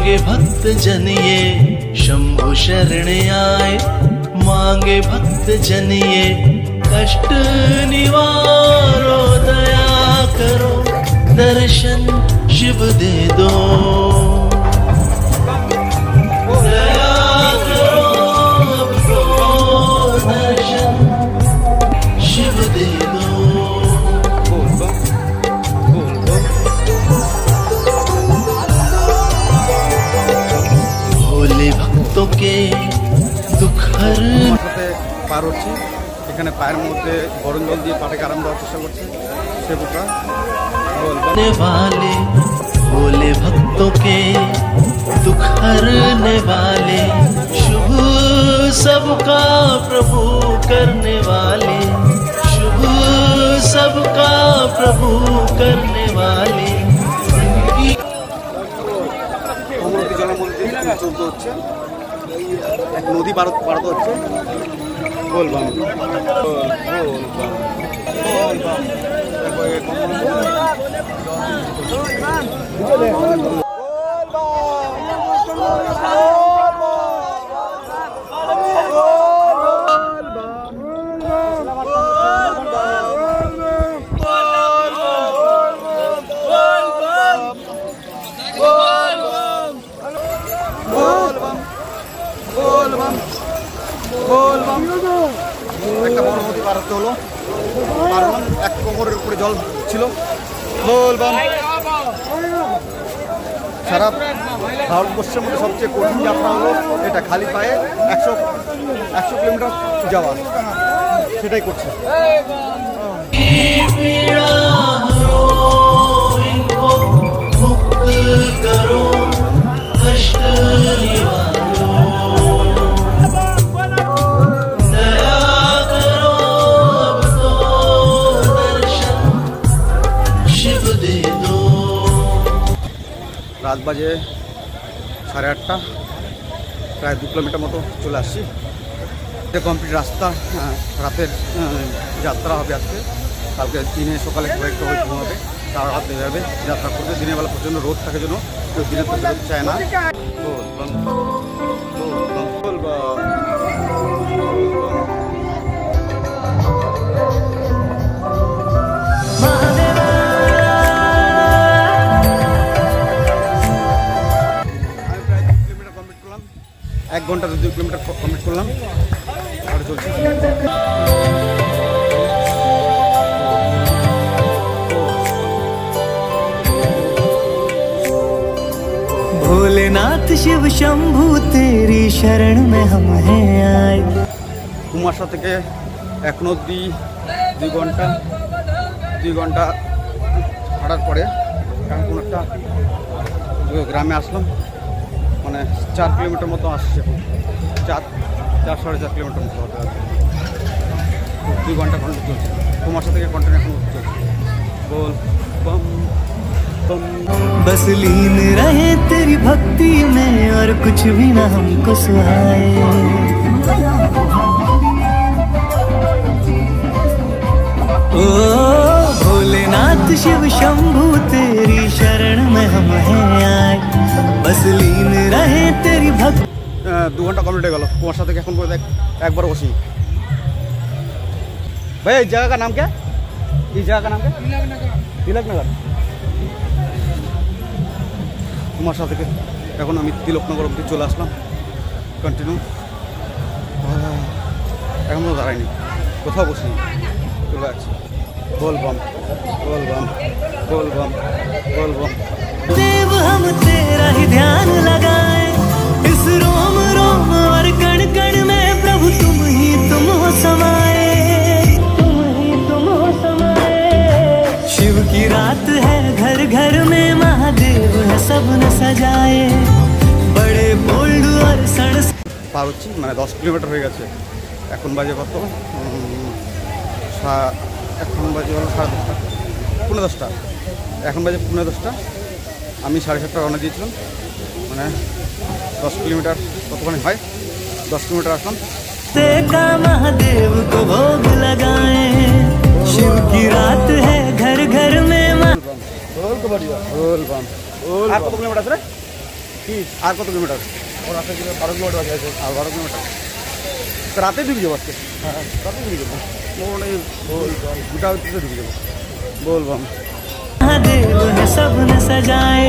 मांगे भक्त जन ये शंभु शरण आए, मांगे भक्त जन ये कष्ट निवारो, दया करो दर्शन शिव दे दो, दया करो अब तो दर्शन शिव दे दो। भोले भक्तों के दुख हर পার হচ্ছি। এখানে পায়ের মধ্যে গরম জল দিয়ে পাটাকে আরাম দেওয়ার চেষ্টা করছে সেবকরা। वाले भोले भक्तों के दुख हरने वाले, शुभ सबका प्रभु करने वाले, शुभ सबका प्रभु करने वाले। চলতে হচ্ছে, এক নদী পারাতে হচ্ছে। বলবাম একটা বড় নদী পারাতে হলো, কারণ এক কোমরের উপরে জল ছিল। বলবাম সারা ভারতবর্ষের মধ্যে সবচেয়ে কঠিন যাত্রা হলো এটা, খালি পায়ে 100 কিলোমিটার যাওয়া, সেটাই করছে। রাত বাজে 8:30, প্রায় 2 কিলোমিটার মতো চলে আসছি। এটা কমপ্লিট রাস্তা। রাতের যাত্রা হবে আজকে, কালকে দিনে সকালে একটু ঘুমাবে, তার রাত এভাবে যাত্রা করবে। দিনের বেলা প্রচণ্ড রোদ থাকে জন্য কেউ দিনের তো বেরোতে চায় না। এক ঘন্টা 2 কিলোমিটার কমপ্লিট করলাম, আর চলছে। भोलेनाथ शिव शंभु तेरी शरण में हम हैं आए। কুমারশা থেকে এখনো 2 ঘন্টা হাঁটার পরে এখন কোনো একটা গ্রামে আসলাম, মানে 4 কিলোমিটার মতো আসছে, 4-4.5 কিলোমিটার মতো হতে হবে। 2 ঘন্টা চলছে, কুমারশা থেকে কন্টিনিউ এখন চলছে। बोल बम बम। बस लीन रहे तेरी भक्ति में और कुछ भी ना हमको सुहाए। ओ भोलेनाथ शिव शंभु तेरी शरण में हम हैं आए, बस लीन रहे तेरी भक्ति। 2 ঘন্টা কমপ্লিট হয়ে গেল, কুমারশা থেকে এখন পর্যন্ত একবার বসি। भाई इस जगह का नाम क्या? इस जगह का नाम क्या? तिलकनगर। কুমারশা থেকে এখন আমি তিলকনগর অবধি চলে আসলাম, কন্টিনিউ। এখন তো দাঁড়াইনি, কোথাও বসিনি, চলে যাচ্ছি। बोल बम बोल बम बोल बम बोल बम। देव हम तेरा ही ध्यान लगाए, इस रोम रोम और कण कण में प्रभु तुम हो समाए, तुम हो समाए। शिव की रात है घर घर में, महादेव है सब न सजाए, बड़े बोल्ड और सड़ পার হচ্ছি, মানে 10 কিলোমিটার হয়ে গেছে। এখন বাজে কত? এখন বাজে হলো 10:30, এখন বাজে 10:30। আমি 7:30 রওনা দিয়েছিলাম, মানে 10 কিলোমিটার কতখানি হয়, 10 কিলোমিটার আসলাম। का महादेव को भोग लगाए, शिव की रात है घर घर में। बोल बम। আর কত কিলোমিটার আছে রে? কি আর কত কিলোমিটার? और रास्ते 12 किलोमीटर আছে। আর 12 किलोमीटर তো রাতে ঢুকে যাবো আজকে। হ্যাঁ রাতে ঢুকে যাবো। দুটা ঢুকে যাবো। बोलबम महादेव है सबने सजाए,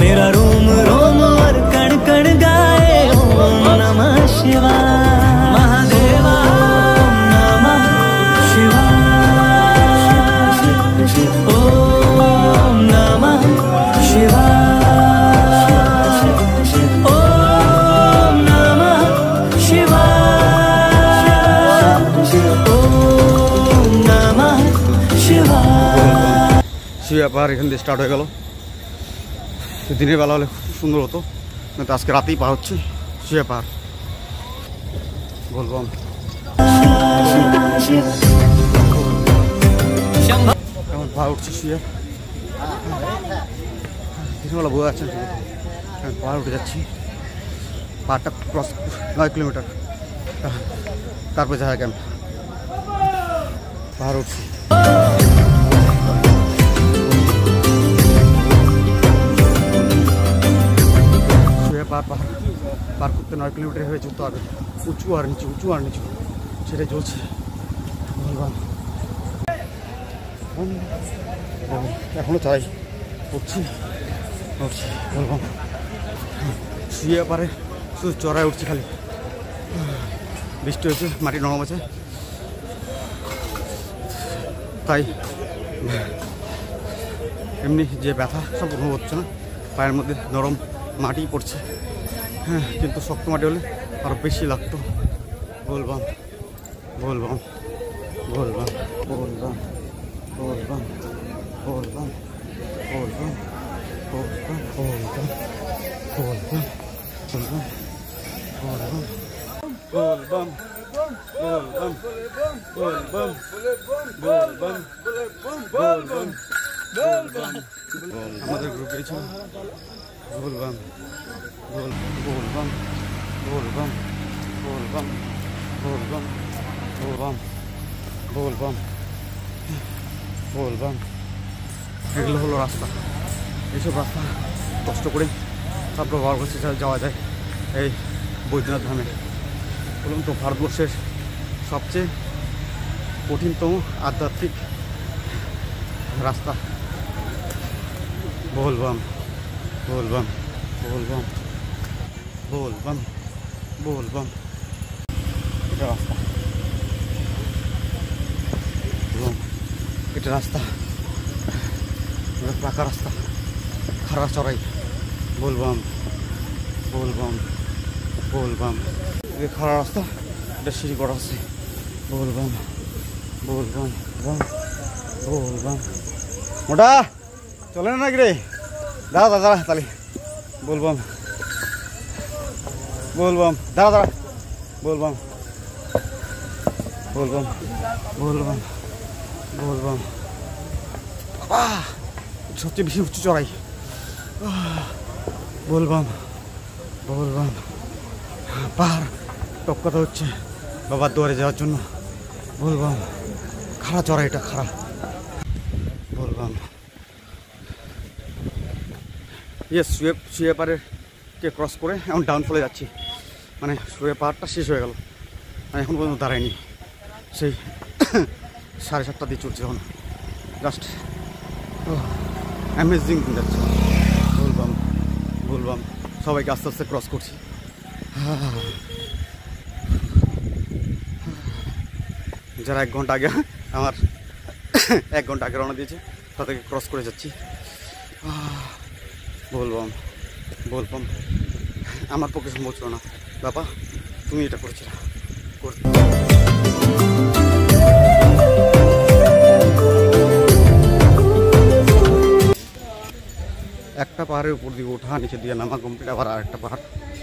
मेरा रोम रोम और कण कण गाए ओम नमः शिवाय। महादेवा ओम नमः शिवाय, ओम नमः शिवाय, ओम नमः शिवाय, ओम नमः शिवाय। শিয়া পাহাড় এখান থেকে স্টার্ট হয়ে গেল। দিনের বেলা হলে খুব সুন্দর হতো, কিন্তু আজকে রাতেই পার হচ্ছে শিয়া পাহাড়। बोलबम এখন পাহাড় উঠছে শিয়া। দিনের বেলা বোঝা যাচ্ছে না, পাহাড় উঠে যাচ্ছি। পাহাড়টা ক্রস 9 কিলোমিটার, তারপরে যাওয়া ক্যাম্প। পাহাড় উঠছি। পার করতে 9 কিলোমিটার হয়ে চলতে হবে, উঁচু আর নিচু সেটাই চলছে। এখনো চাই উঠছি বলবাম। শুয়ে পারে শুধু চড়ায় উঠছি খালি। বৃষ্টি হয়েছে, মাটি নরম আছে, তাই এমনি যে ব্যথা সব অনুভব হচ্ছে না। পায়ের মধ্যে নরম মাটি পড়ছে, হ্যাঁ, কিন্তু শক্ত মাটি হলে আরও বেশি লাগতো। बोलबम बोलबम बोलबम बोलबम बोलबम बोलबम बोलबम बोलबम बोलबम बोलबम बोलबम बोलबम बोलबम बोलबम बोलबम बोलबम। আমাদের গ্রুপে ছিল बोलबम बोलबम बोलबम बोलबम बोलबम बोलबम बोलबम बोलबम। এগুলো হলো রাস্তা। এইসব রাস্তা কষ্ট করে তারপর ব্যবহার করতে যাওয়া যায় এই বৈদ্যনাথ ধামে। বলুন তো, ভারতবর্ষের সবচেয়ে কঠিনতম আধ্যাত্মিক রাস্তা। बोलबम बोलबम बोलबम बोलबम बोलबम। এটা রাস্তা, এটা রাস্তা, পাকা রাস্তা, খাড়া চড়াই। बोलबम बोलबम बोलबम। এটা খাড়া রাস্তা, এটা সিঁড়ি করা আছে। बोलबम बोलबम बोलबम। মোটা চলে না রে, দাঁড়া দাঁড়া তাহলে। बोलबम बोलबम দাঁড়া দাঁড়া। बोलबम बोलबम बोलबम बोलबम। সবচেয়ে বেশি উঁচু চড়াই। बोलबम बोलबम। পাহাড় টপকাতে হচ্ছে বাবার দুয়ারে যাওয়ার জন্য। बोलबम খাড়া চড়াই, এটা খাড়া। बोलबम। শুয়ে পাহাড়ের কে ক্রস করে এখন ডাউনফলে যাচ্ছি। মানে শুয়ে পাহাড়টা শেষ হয়ে গেল, মানে এখন পর্যন্ত দাঁড়ায়নি। সেই 7:30 দিয়ে চলছে এখন। জাস্ট অ্যামেজিং যাচ্ছে। बोलबम बोलबम। সবাইকে আস্তে আস্তে ক্রস করছি। যারা 1 ঘন্টা আগে আমার 1 ঘন্টা আগে রওনা দিয়েছে তাদেরকে ক্রস করে যাচ্ছি। बोलबम बोलबम। আমার পক্ষে সম্ভব ছিল না, বাবা তুমি এটা করেছিলে। একটা পাহাড়ের উপর দিকে ওঠা, নিচে দিয়ে নামা কমপ্লিট, আবার আরেকটা পাহাড়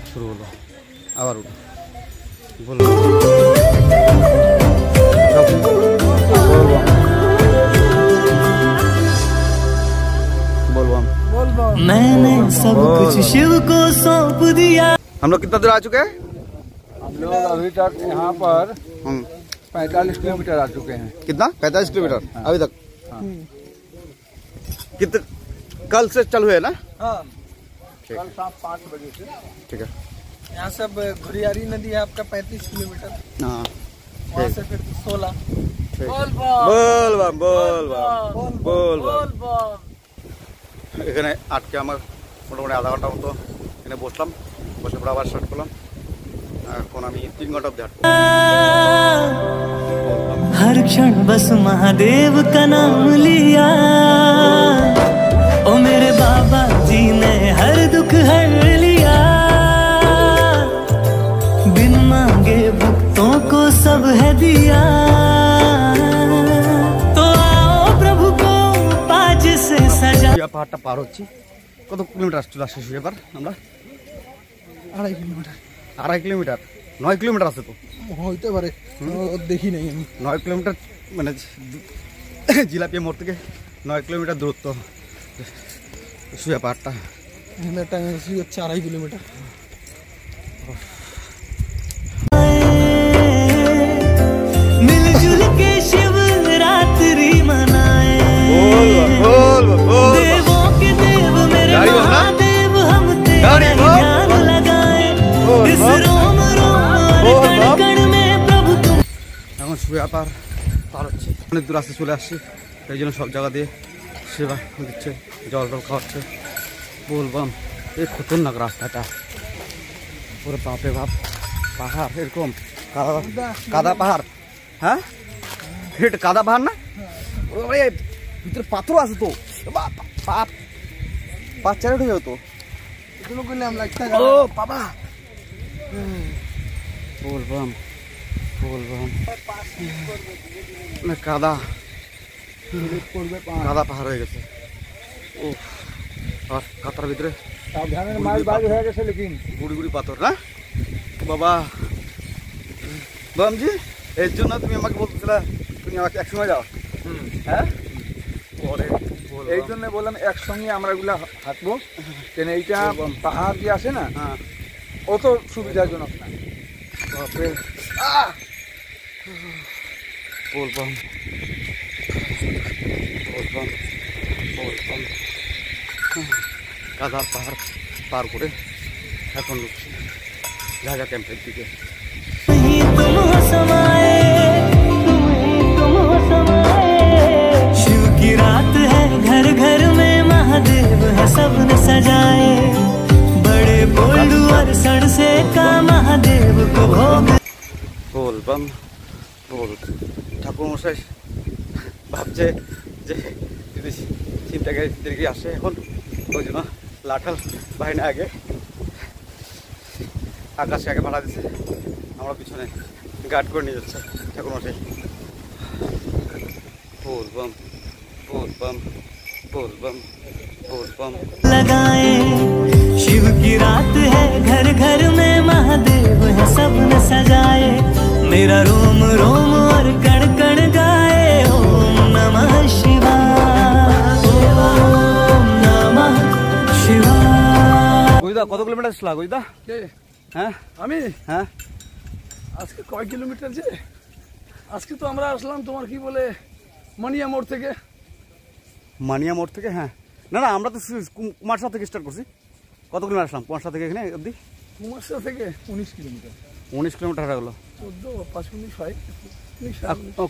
শুরু হলো, আবার উঠো। बोलबम बोलबम बोलबम। मैंने सब कुछ शिव को सौंप दिया। हम लोग कितना दूर आ चुके हैं? हम लोग अभी तक यहाँ पर 45 किलोमीटर आ चुके हैं। कितना? 45 किलोमीटर अभी तक। कितने कल से चालू है ना? हाँ कल शाम 5 बजे से। ठीक है। यहाँ से घुरियारी नदी है आपका 35 किलोमीटर, हाँ वहाँ से फिर 16। बोल बम এখানে আটকে আমার মোটামুটি আধা ঘন্টার মতো এখানে বসলাম, বসে পরে আবার স্টার্ট করলাম। এখন আমি 3 ঘন্টা অব্দি হাঁটবো। हर क्षण बस महादेव का नाम लिया, ओ मेरे बाबा जी ने हर दुख हर लिया, बिन मांगे भक्तों को सब है दिया, तो आओ प्रभु को पाज से सजा। পাহাড়টা পার হচ্ছি। কত কিলোমিটার চলে আসছে এবার আমরা? 2.5 কিলোমিটার। 2.5 কিলোমিটার? 9 কিলোমিটার আছে তো। হইতে পারে, দেখি নাই আমি। 9 কিলোমিটার মানে জিলাপিয়া মোড় থেকে 9 কিলোমিটার দূরত্ব শুয়ে পাহাড়টা। টাইম হচ্ছে 2.5 কিলোমিটার। मिलजुल के शिवरात्रि मनाए, देवों के देव मेरे महादेव, हम तेरा ध्यान लगाए, इस रोम रोम और कण कण में प्रभु तुम। এখন শুয়ে পার হচ্ছে, অনেক দূর আসতে চলে আসছি, এই জন্য সব জায়গা দিয়ে সেবা দিচ্ছে, জল টল খাওয়াচ্ছে। বলবাম এই খতরনাক রাস্তাটা, ওরে বাপরে বাপ, পাহাড় এরকম কাদা পাহাড়। হ্যাঁ এটা কাদা পাহাড় না? ওরে ভিতরে পাথর আছে তো, পা চারে ঢুকে তো। এগুলো করলাম লাগতে ও বাবা, বলবাম না কাদা কাদা পাহাড় হয়ে গেছে। ও আর কাতার ভিতরে सावधान माल बाज हो गए लेकिन গুড়ি গুড়ি পাথর না বাবা। বামজি এর জন্য তুমি আমাকে বলতেছিলে তুমি আমাকে একসঙ্গে যাও। হ্যাঁ পরে এই জন্য বললাম একসঙ্গে আমরা এগুলা হাঁটবো, কেন এইটা পাহাড় যে আছে না হ্যাঁ অত সুবিধাজনক না। বাপরে বলবাম কাদার পাহাড় পার করে এখন ঢুকছি ঝাঁঝা ক্যাম্পের দিকে। ही तुम हो समाए, तुम हो समाए, शिव की रात है घर घर में महादेव है सबने सजाए, बड़े बोल्डू और सड़से का महादेव को भोग। বলবাম ঠাকুর মশাই ভাবছে যে যদি চিন্তাকারী আসে এখন, ওই জন্য লাঠাল বাহিনী আগে আকাশে আগে ভাড়া দিচ্ছে, আমরা পিছনে গার্ড করে নিয়ে যাচ্ছে ঠাকুর মশাই। বলবাম लगाए, शिव की रात है घर घर में महादेव है सबने सजाए, मेरा रोम रोम और कण कण गाए, ओम नमः शिवाय, ओम नमः शिवाय। গইদা কত কিলোমিটার আসলা গইদা? হ্যাঁ আমি হ্যাঁ আজকে কয় কিলোমিটার যে, আজকে তো আমরা আসলাম তোমার কি বলে মানিয়া মোড় থেকে। মানিয়া মোড় থেকে? হ্যাঁ না আমরা তো কুমারশা থেকে স্টার্ট করছি। কত কিলোমিটার আসলাম কুমারশা থেকে এখানে অবধি? কুমারশা থেকে 19 কিলোমিটার। 19 কিলোমিটার হাঁটা গেলো। 14 5 19 হয়।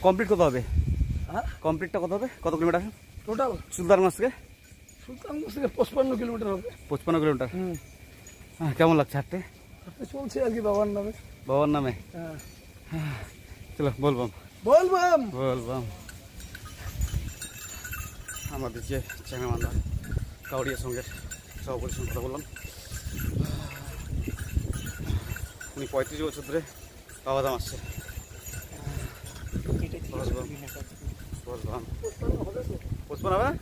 কমপ্লিট কত হবে? হ্যাঁ কমপ্লিটটা কত হবে? কত কিলোমিটার টোটাল? সুলতানগঞ্জ থেকে? সুলতানগঞ্জ থেকে 55 কিলোমিটার হবে। 55 কিলোমিটার। হ্যাঁ কেমন লাগছে হাঁটতে? চলছে আর কি বাবার নামে। বাবার নামে? হ্যাঁ চলো বলবাম আমাদের যে চ্যাংরামান্দা কাউরিয়া সঙ্গের সভাপতির সঙ্গে কথা বললাম। উনি 35 বছর ধরে বাবাধাম আসছে। বলবাম 55 হবে না?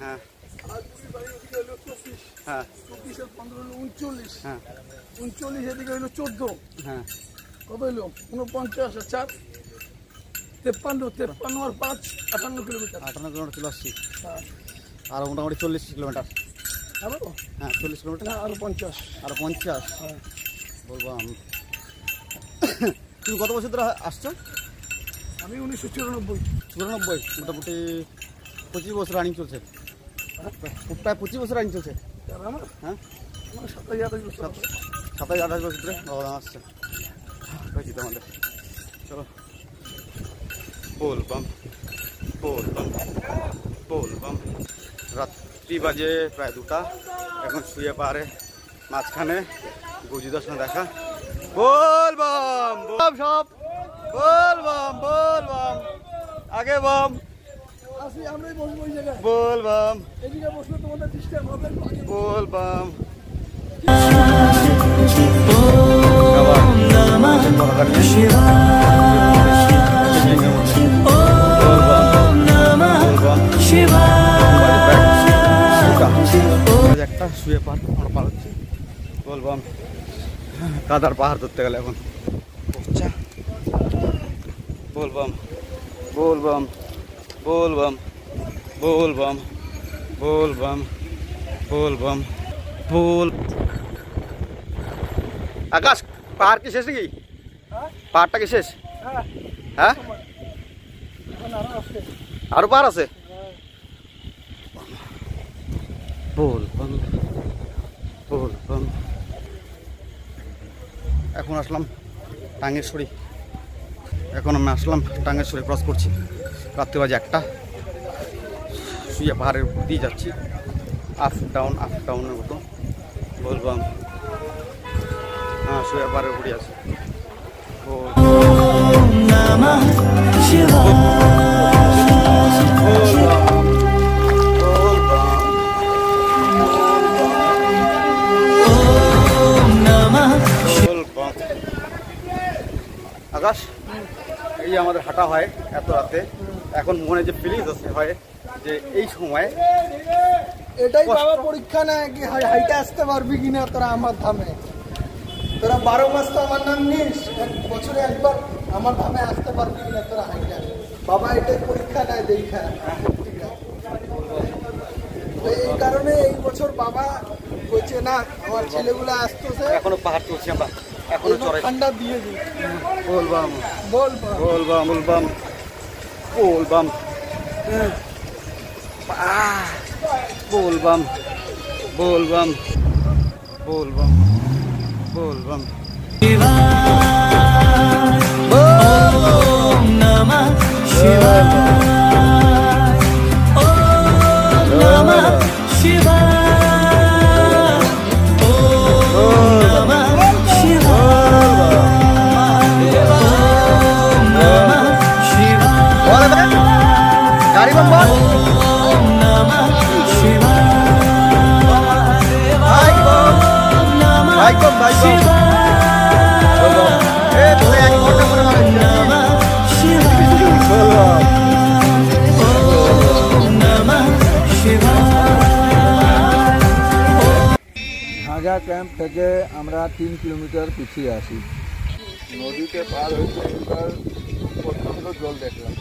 হ্যাঁ হ্যাঁ 24 আর 15 হলো 39। হ্যাঁ 39 এদিকে হলো 14। হ্যাঁ কত হলো? 49 আর 4 53 আর 5 58 কিলোমিটার। 58 কিলোমিটার চলে আসছি। হ্যাঁ আর মোটামুটি 40 কিলোমিটার। আরো? হ্যাঁ 40 কিলোমিটার। না আরো 50। আরো 50? হ্যাঁ বলবাম তুমি কত বছর ধরে আসছো? আমি 1994। 94 মোটামুটি 25 বছর রানিং চলছে, প্রায় 25 বছর রানিং চলছে। আমার হ্যাঁ, 27-28 বছর। 27-28 বছর ধরে বাবা আসছে হয়েছি তো আমাদের। চলো बोल बम बोल बम बोल बम। রাত্রি বাজে প্রায় 2টা, এখন শুয়ে পারে মাঝখানে গুজি দর্শন দেখা। बोल बम সব बोल बम আগে বম আসি আমরাই বসবো ওই জায়গায়। बोल बम এদিকে বসলে তোমাদের ডিস্টার্ব হবে। बोल बम। একটা শুয়ে আমরা পালাচ্ছি। বলবাম কাদার পাহাড় ধরতে গেলে এখন বলবাম বলবাম বলবাম বলবাম বলবাম বলবাম বল। আকাশ পাহাড় কি শেষ নাকি? পাহাড়টা কি শেষ? হ্যাঁ, আরো পাহাড় আছে। बोल बम बोल बम। এখন আসলাম টাঙ্গেশ্বরী, এখন আমি আসলাম টাঙ্গেশ্বরী ক্রস করছি। রাত্রি বাজে 1টা, শুয়ে পাহাড়ের উপর দিয়ে যাচ্ছি, আপ ডাউনের মতো। बोल बम। হ্যাঁ, শুয়ে পাহাড়ের উপরে আছে। আকাশ, এই যে আমাদের হাঁটা হয় এত রাতে, এখন মনে যে ফিলিংস আছে হয় যে এই সময় এটাই বাবা পরীক্ষা নেয় কি হাইটে আসতে পারবি কিনা তোরা আমার ধামে। তোরা 12 মাস তো আমার নাম নিস, বছরে একবার আমার ধামে আসতে পারবি কিনা তোরা হাইটে। বাবা এটাই পরীক্ষা নেয় দেখা। এই কারণে এই বছর বাবা বলছে না আমার ছেলেগুলো আসতেছে, এখনো পাহাড় চলছি আমরা, এখনো চড়াই। ঠান্ডা দিয়ে দিই। বলবাম বলবাম বলবাম বলবাম বলবাম বলবাম বলবাম বলবাম বলবাম। ओम नमः शिवाय ओम नमः शिवाय ओम नमः शिवाय ओम नमः शिवाय गाड़ी बम बोल। ओम नमः शिवाय भाई बम भाई बम भाई बम। ए তোরে এক ঘন্টা করে মারা नमः शिवाय ओम नमः शिवाय। ঝাঁঝা ক্যাম্প থেকে আমরা 3 কিলোমিটার পিছিয়ে আসি। নদীতে পার হয়েছে এবার প্রচণ্ড জল দেখলাম।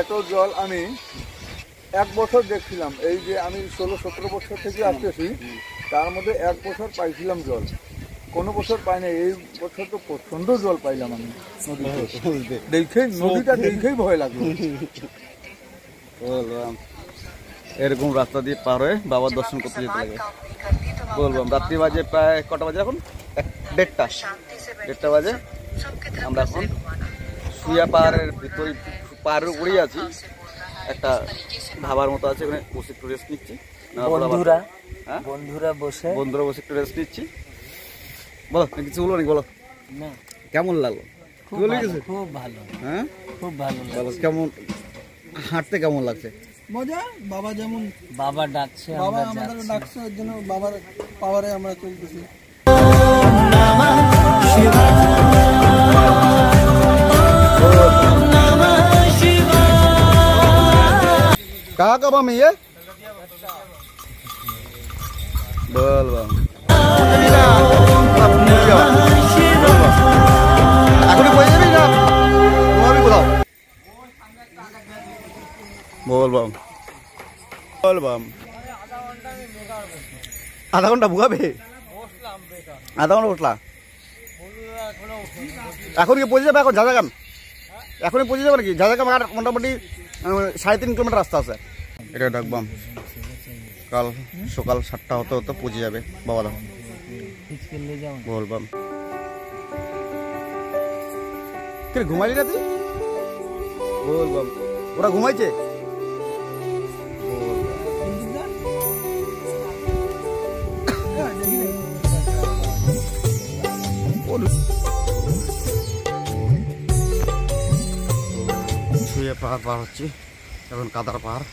এত জল আমি 1 বছর দেখছিলাম। এই যে আমি 16-17 বছর থেকে আসতেছি, তার মধ্যে 1 বছর পাইছিলাম জল, কোনো বছর পাই না। এই বছর তো প্রচণ্ড জল পাইলাম আমি নদীতে। নদীটা দেখেই ভয় লাগলো। বলবাম এরকম রাস্তা দিয়ে পার হয়ে বাবার দর্শন করতে যেতে লাগে। বলবাম রাত্রি বাজে প্রায় কটা বাজে এখন? 1:30 বাজে। আমরা এখন শুয়া পাহাড়ের ভিতরে পাহাড়ের উপরেই আছি, একটা ধাবার মতো আছে, ওখানে বসে একটু রেস্ট নিচ্ছি। বন্ধুরা বসে একটু রেস্ট নিচ্ছি। বলো কিছু বলো নাকি, বলো কেমন লাগলো? খুব ভালো, হ্যাঁ খুব ভালো। বলো কেমন হাঁটতে কেমন লাগছে? মজা, বাবা যেমন বাবা ডাকছে, বাবা আমাদের ডাকছে, ওর জন্য বাবার পাওয়ারে আমরা চলতেছি। कहाँ का बम है ये? बोल बम बोल बम बोल बम। आधा घंटा बुगाबे, आधा घंटा उठला এখন কি পৌঁছে যাবে? এখন ঝাঁঝাগাম এখনই পৌঁছে যাবে নাকি? ঝাঁঝাগাম আর মোটামুটি 3.5 কিলোমিটার রাস্তা আছে। এটা ডাকবাম কাল সকাল 7টা হতে হতে পৌঁছে যাবে বাবাধাম বলবাম। ঘুমাইলি না তুই? বলবাম ওরা ঘুমাইছে। শুয়ে পাহাড় পার হচ্ছি এখন, কাদার পাহাড়,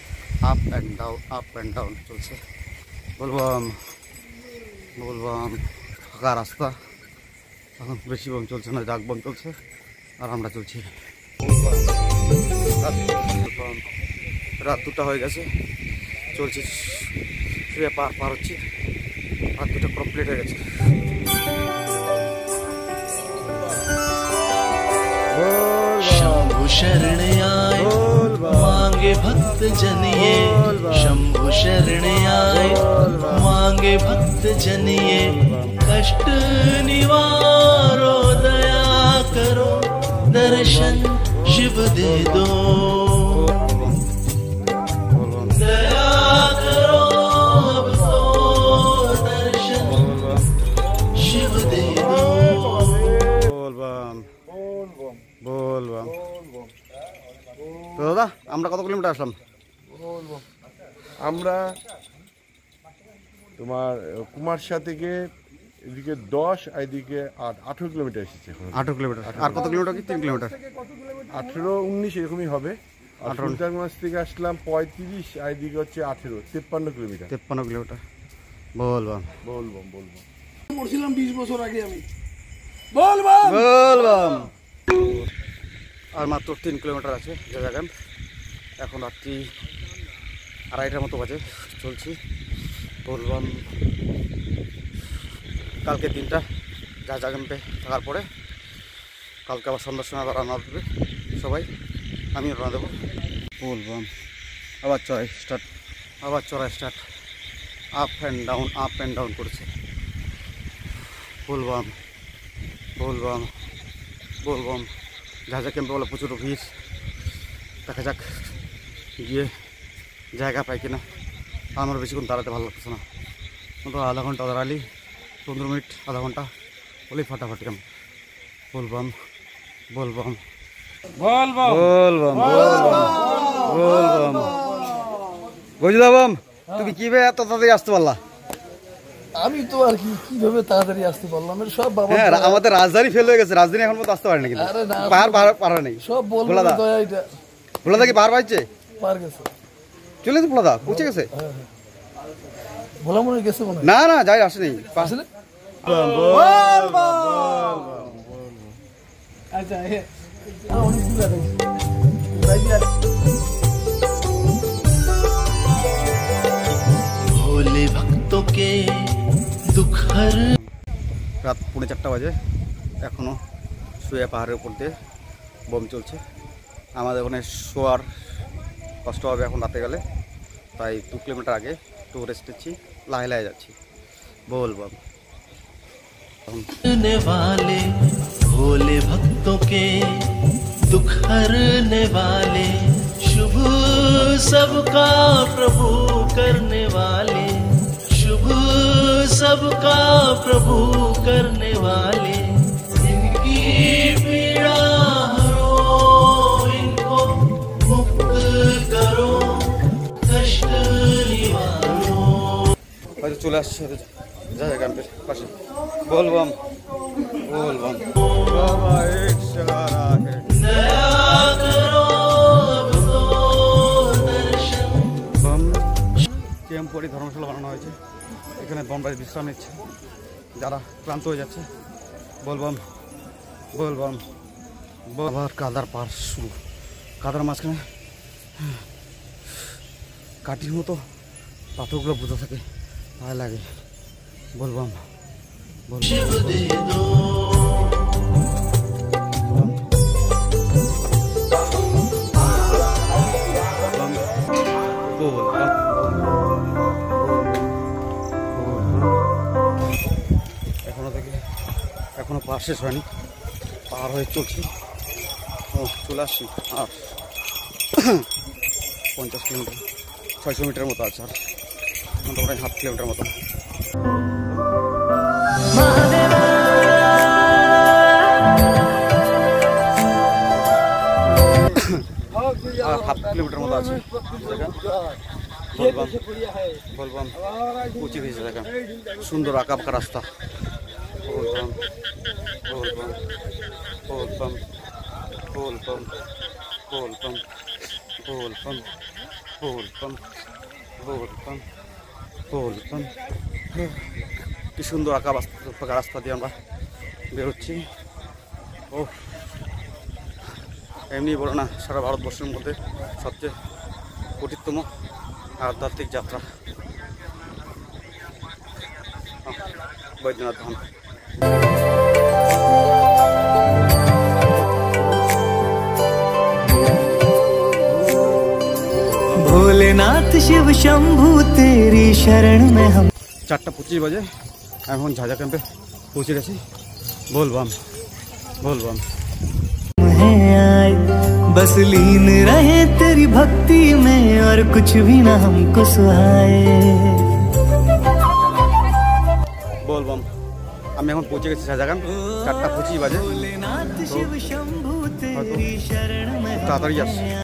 আপ অ্যান্ড ডাউন চলছে। বলবাম ফাঁকা রাস্তা, এখন বেশি বম চলছে না, জাগ বম চলছে আর আমরা চলছি। রাত 2টা হয়ে গেছে, চলছে শুয়ে পার হচ্ছি, রাত 2টা কমপ্লিট হয়ে গেছে। शंभु शरण आए मांगे भक्त जन ये, शंभु शरण आए मांगे भक्त जन ये, कष्ट निवारो दया करो, दर्शन शिव दे दो, दया करो अब तो दर्शन शिव दे दो। বলবাম তো দাদা আমরা কত কিলোমিটার আসলাম? আমরা তোমার কুমারশা থেকে এদিকে 10 আর এদিকে 18 কিলোমিটার এসেছে। 18 কিলোমিটার। আর কত কিলোমিটার কি? 3 কিলোমিটার। 18-19 এরকমই হবে। আর সুলতানগঞ্জ থেকে আসলাম 35 আর এদিকে হচ্ছে 18, 53 কিলোমিটার। 53 কিলোমিটার। বলবাম মরছিলাম 20 বছর আগে আমি। বলবাম আর মাত্র 3 কিলোমিটার আছে জায়গা ক্যাম্প। এখন রাত্রি 2:30টার মতো বাজে, চলছি বলবাম। কালকে দিনটা জায়গা ক্যাম্পে থাকার পরে কালকে আবার সন্ধ্যার সময় আবার রান্না দেবে সবাই, আমিও রান্না দেবো। বলবাম আবার চড়াই স্টার্ট, আপ অ্যান্ড ডাউন করছে। বলবাম জাহাজা ক্যাম্পে বলে প্রচুর ভিড়, দেখা যাক গিয়ে জায়গা পাই কিনা। আমার বেশিক্ষণ দাঁড়াতে ভালো লাগতেছে না, মতো আধা ঘন্টা দাঁড়ালি, 15 মিনিট আধা ঘন্টা বলেই ফাটাফাটি ক্যাম্প। বলবাম গজুদাবাম তুমি কিভাবে এত তাড়াতাড়ি আসতে পারলা? আমি তো আর কিভাবে তাড়াতাড়ি আসতে পারলাম, সব বাবা। হ্যাঁ আমাদের রাজধানী ফেল হয়ে গেছে, রাজধানী এখন মতো আসতে পারে না, কিন্তু পাহাড় পারা নেই। সব বলবো দয়া, এটা ভোলাদা কি পাহাড় পাইছে? পার গেছে, চলে তো ভোলাদা পৌঁছে গেছে। ভোলা মনে গেছে মনে না যাই আসেনি। আসলে আচ্ছা অনেক দূর আছে। भोले भक्तों के दुख हर। রাত 4:30 বাজে, এখনও শুয়ে পাহাড়ের উপর দিয়ে বম চলছে। আমাদের ওখানে শোয়ার কষ্ট হবে এখন রাতে গেলে, তাই 2 কিলোমিটার আগে একটু রেস্ট নিচ্ছি, লাহে যাচ্ছি। বলবাম वाले भोले भक्तों के दुख हरने वाले, शुभ सबका प्रभु करने वाले, शुभ सबका प्रभु करने वाले, इनकी पीड़ा हरो, इनको मुक्त करो, कष्ट निवारो। হয়তো চলে আসছে জায়গা ক্যাম্পের পাশে। বলবাম ক্যাম্প করে ধর্মশালা বানানো হয়েছে, এখানে বমরা বিশ্রাম নিচ্ছে যারা ক্লান্ত হয়ে যাচ্ছে। বলবাম আবার কাদার পার শুরু, কাদার মাঝখানে কাঠির মতো পাথরগুলো বুঝে থাকে, ভয় লাগে। বলবাম এখনো পার শেষ হয়নি, পার হয়ে চলছি, চলে আসছি। আর 50 কিলোমিটার 600 মিটার মতো আছে আর মোটামুটি হাফ কিলোমিটার মতো। আর হাফ কিলোমিটার মতো আছে বলবাম উঁচু হয়েছে দেখেন, সুন্দর আঁকা বাঁকা রাস্তা। বলবাম বলবাম বলবাম বলবাম বলবাম বলবাম বলবাম বলবাম বলবাম। কি সুন্দর আঁকা বাঁকা রাস্তা দিয়ে আমরা বেরোচ্ছি। ও এমনি বলো না, সারা ভারতবর্ষের মধ্যে সবচেয়ে কঠিনতম আধ্যাত্মিক যাত্রা বৈদ্যনাথ ধাম। भोलेनाथ शिव शंभू तेरी शरण में हम। 4:25 বাজে, এখন ঝাঁঝা ক্যাম্পে পৌঁছে গেছি। बोलबम बोलबम आए बस लीन रहे तेरी भक्ति में और कुछ भी ना हमको सुहाए। बोलबम আমি এখন পৌঁছে গেছি ঝাঁঝাগান। 4:25 বাজে, भोलेनाथ शिव शंभू तेरी शरण में তাড়াতাড়ি আসছি।